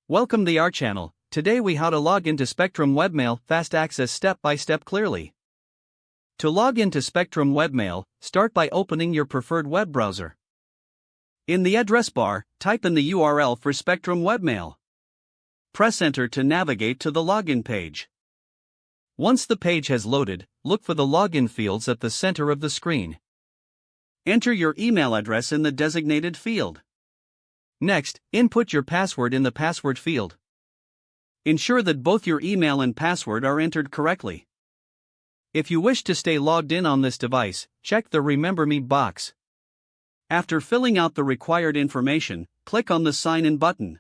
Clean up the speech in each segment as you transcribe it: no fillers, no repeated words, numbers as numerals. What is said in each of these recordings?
Welcome to our channel. Today we how to log into Spectrum Webmail Fast Access step by step clearly. To log into Spectrum Webmail, start by opening your preferred web browser. In the address bar, type in the URL for Spectrum Webmail. Press enter to navigate to the login page. Once the page has loaded, look for the login fields at the center of the screen. Enter your email address in the designated field. Next, input your password in the password field. Ensure that both your email and password are entered correctly. If you wish to stay logged in on this device, check the Remember Me box. After filling out the required information, click on the Sign In button.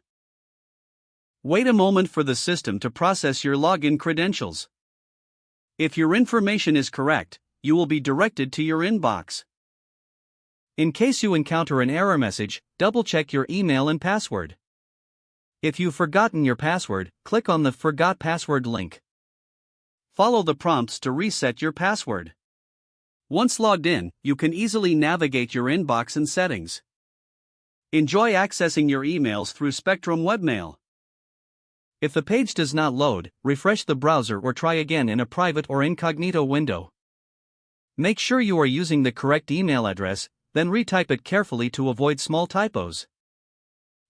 Wait a moment for the system to process your login credentials. If your information is correct, you will be directed to your inbox. In case you encounter an error message, double-check your email and password. If you've forgotten your password, click on the Forgot Password link. Follow the prompts to reset your password. Once logged in, you can easily navigate your inbox and settings. Enjoy accessing your emails through Spectrum Webmail. If the page does not load, refresh the browser or try again in a private or incognito window. Make sure you are using the correct email address, then retype it carefully to avoid small typos.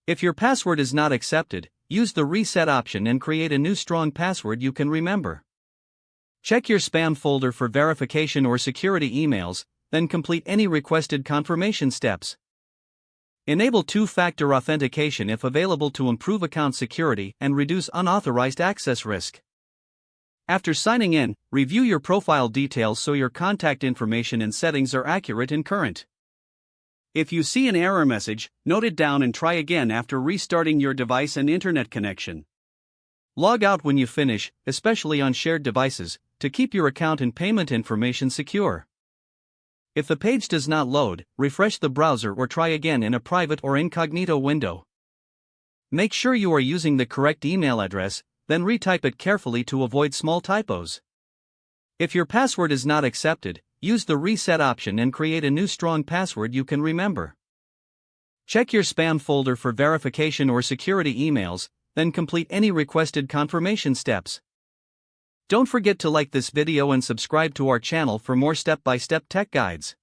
If your password is not accepted, use the reset option and create a new strong password you can remember. Check your spam folder for verification or security emails, then complete any requested confirmation steps. Enable two-factor authentication if available to improve account security and reduce unauthorized access risk. After signing in, review your profile details so your contact information and settings are accurate and current. If you see an error message, note it down and try again after restarting your device and internet connection. Log out when you finish, especially on shared devices, to keep your account and payment information secure. If the page does not load, refresh the browser or try again in a private or incognito window. Make sure you are using the correct email address, then retype it carefully to avoid small typos. If your password is not accepted, use the reset option and create a new strong password you can remember. Check your spam folder for verification or security emails, then complete any requested confirmation steps. Don't forget to like this video and subscribe to our channel for more step-by-step tech guides.